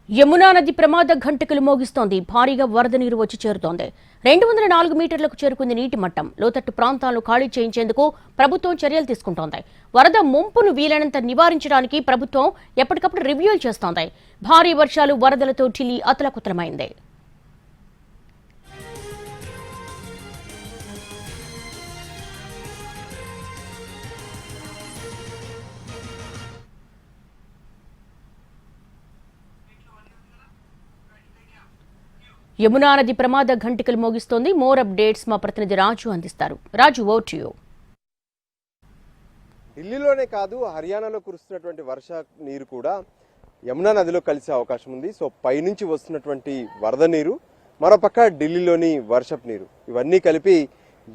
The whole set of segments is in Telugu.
యమునా నది ప్రమాద ఘంటికలు మోగిస్తోంది. భారీగా వరద నీరు వచ్చి చేరుతోంది. 204 మీటర్లకు చేరుకుంది నీటి మట్టం. లోతట్టు ప్రాంతాలను ఖాళీ చేయించేందుకు ప్రభుత్వం చర్యలు తీసుకుంటోంది. వరద ముంపును వీలైనంత నివారించడానికి ప్రభుత్వం ఎప్పటికప్పుడు రివ్యూలు చేస్తోంది. భారీ వర్షాలు వరదలతో ఢిల్లీ అతలకుతలమైంది. యమునా నది ప్రమాద ఘంటికలు మోగిస్తోంది. మోర్ అప్డేట్స్ మా ప్రతినిధి రాజు అందిస్తారు. రాజు, ఓవర్ టు యు. ఢిల్లీలోనే కాదు, హర్యానాలో కురుస్తున్నటువంటి వర్ష నీరు కూడా యమునా నదిలో కలిసే అవకాశం ఉంది. సో పైనుంచి వస్తున్నటువంటి వరద నీరు, మరోపక్క ఢిల్లీలోని వర్షపు నీరు, ఇవన్నీ కలిపి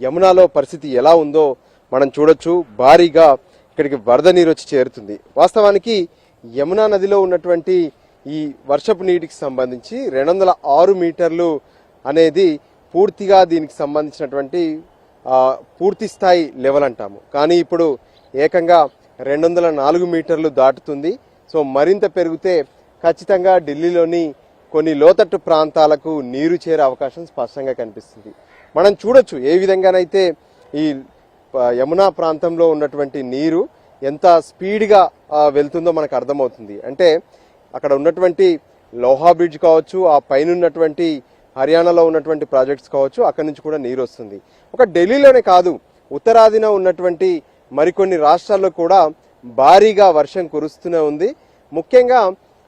యమునాలో పరిస్థితి ఎలా ఉందో మనం చూడొచ్చు. భారీగా ఇక్కడికి వరద నీరు వచ్చి చేరుతుంది. వాస్తవానికి యమునా నదిలో ఉన్నటువంటి ఈ వర్షపు నీటికి సంబంధించి 206 మీటర్లు అనేది పూర్తిగా దీనికి సంబంధించినటువంటి పూర్తి స్థాయి లెవెల్ అంటాము. కానీ ఇప్పుడు ఏకంగా 204 మీటర్లు దాటుతుంది. సో మరింత పెరిగితే ఖచ్చితంగా ఢిల్లీలోని కొన్ని లోతట్టు ప్రాంతాలకు నీరు చేరే అవకాశం స్పష్టంగా కనిపిస్తుంది. మనం చూడొచ్చు ఏ విధంగానైతే ఈ యమునా ప్రాంతంలో ఉన్నటువంటి నీరు ఎంత స్పీడ్గా వెళ్తుందో మనకు అర్థమవుతుంది. అంటే అక్కడ ఉన్నటువంటి లోహా బ్రిడ్జ్ కావచ్చు, ఆ పైన ఉన్నటువంటి హర్యానాలో ఉన్నటువంటి ప్రాజెక్ట్స్ కావచ్చు, అక్కడి నుంచి కూడా నీరు వస్తుంది. ఒక ఢిల్లీలోనే కాదు, ఉత్తరాదిన ఉన్నటువంటి మరికొన్ని రాష్ట్రాల్లో కూడా భారీగా వర్షం కురుస్తూనే ఉంది. ముఖ్యంగా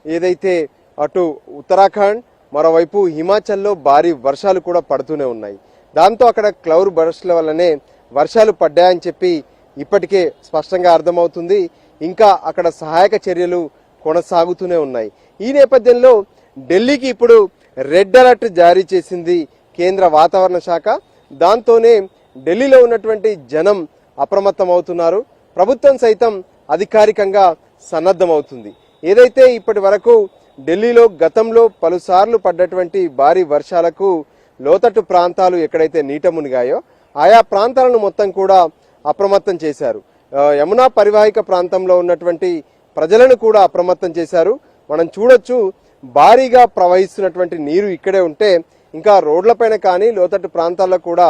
ఏదైతే అటు ఉత్తరాఖండ్, మరోవైపు హిమాచల్లో భారీ వర్షాలు కూడా పడుతూనే ఉన్నాయి. దాంతో అక్కడ క్లౌడ్ బర్స్ట్ల వల్లనే వర్షాలు పడ్డాయని చెప్పి ఇప్పటికే స్పష్టంగా అర్థమవుతుంది. ఇంకా అక్కడ సహాయక చర్యలు కొనసాగుతూనే ఉన్నాయి. ఈ నేపథ్యంలో ఢిల్లీకి ఇప్పుడు రెడ్ అలర్ట్ జారీ చేసింది కేంద్ర వాతావరణ శాఖ. దాంతోనే ఢిల్లీలో ఉన్నటువంటి జనం అప్రమత్తం అవుతున్నారు. ప్రభుత్వం సైతం అధికారికంగా సన్నద్ధమవుతుంది. ఏదైతే ఇప్పటి వరకు ఢిల్లీలో గతంలో పలుసార్లు పడ్డటువంటి భారీ వర్షాలకు లోతట్టు ప్రాంతాలు ఎక్కడైతే నీట మునిగాయో ఆయా ప్రాంతాలను మొత్తం కూడా అప్రమత్తం చేశారు. యమునా పరివాహిక ప్రాంతంలో ఉన్నటువంటి ప్రజలను కూడా అప్రమత్తం చేశారు. మనం చూడొచ్చు, భారీగా ప్రవహిస్తున్నటువంటి నీరు ఇక్కడే ఉంటే ఇంకా రోడ్లపైన కానీ లోతట్టు ప్రాంతాల్లో కూడా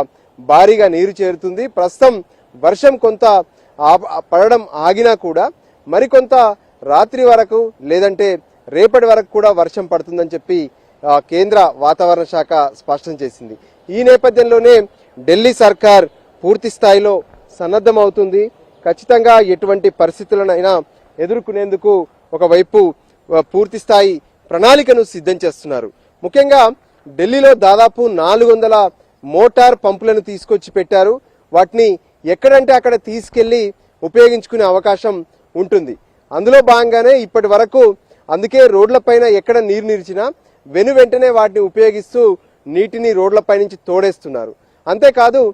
భారీగా నీరు చేరుతుంది. ప్రస్తుతం వర్షం కొంత పడడం ఆగినా కూడా మరికొంత రాత్రి వరకు లేదంటే రేపటి వరకు కూడా వర్షం పడుతుందని చెప్పి కేంద్ర వాతావరణ శాఖ స్పష్టం చేసింది. ఈ నేపథ్యంలోనే ఢిల్లీ సర్కార్ పూర్తి స్థాయిలో సన్నద్ధమవుతుంది. ఖచ్చితంగా ఎటువంటి పరిస్థితులనైనా ఎదుర్కొనేందుకు ఒకవైపు పూర్తి స్థాయి ప్రణాళికను సిద్ధం చేస్తున్నారు. ముఖ్యంగా ఢిల్లీలో దాదాపు 400 మోటార్ పంపులను తీసుకొచ్చి పెట్టారు. వాటిని ఎక్కడంటే అక్కడ తీసుకెళ్లి ఉపయోగించుకునే అవకాశం ఉంటుంది. అందులో భాగంగానే ఇప్పటి వరకు అందుకే రోడ్లపైన ఎక్కడ నీరు నిలిచినా వెంటనే వాటిని ఉపయోగిస్తూ నీటిని రోడ్లపై నుంచి తోడేస్తున్నారు. అంతేకాదు,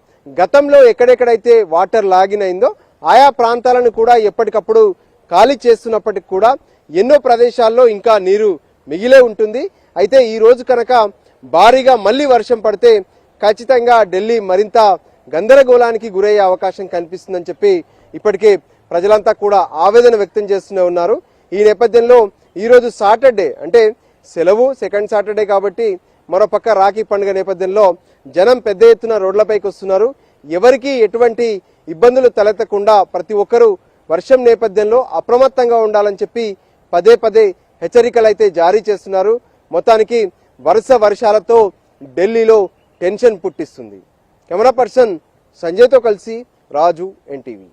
గతంలో ఎక్కడెక్కడైతే వాటర్ లాగిన్ అయిందో ఆయా ప్రాంతాలను కూడా ఎప్పటికప్పుడు ఖాళీ చేస్తున్నప్పటికీ కూడా ఎన్నో ప్రదేశాల్లో ఇంకా నీరు మిగిలే ఉంటుంది. అయితే ఈ రోజు కనుక భారీగా మళ్లీ వర్షం పడితే ఖచ్చితంగా ఢిల్లీ మరింత గందరగోళానికి గురయ్యే అవకాశం కనిపిస్తుందని చెప్పి ఇప్పటికే ప్రజలంతా కూడా ఆవేదన వ్యక్తం చేస్తూనే ఉన్నారు. ఈ నేపథ్యంలో ఈరోజు సాటర్డే అంటే సెలవు, సెకండ్ సాటర్డే కాబట్టి మరోపక్క రాఖీ పండుగ నేపథ్యంలో జనం పెద్ద ఎత్తున రోడ్లపైకి వస్తున్నారు. ఎవరికి ఎటువంటి ఇబ్బందులు తలెత్తకుండా ప్రతి ఒక్కరూ వర్షం నేపథ్యంలో అప్రమత్తంగా ఉండాలని చెప్పి పదే పదే హెచ్చరికలు అయితే జారీ చేస్తున్నారు. మొత్తానికి వరుస వర్షాలతో ఢిల్లీలో టెన్షన్ పుట్టిస్తుంది. కెమెరా పర్సన్ సంజయ్తో కలిసి రాజు, ఎన్టీవీ.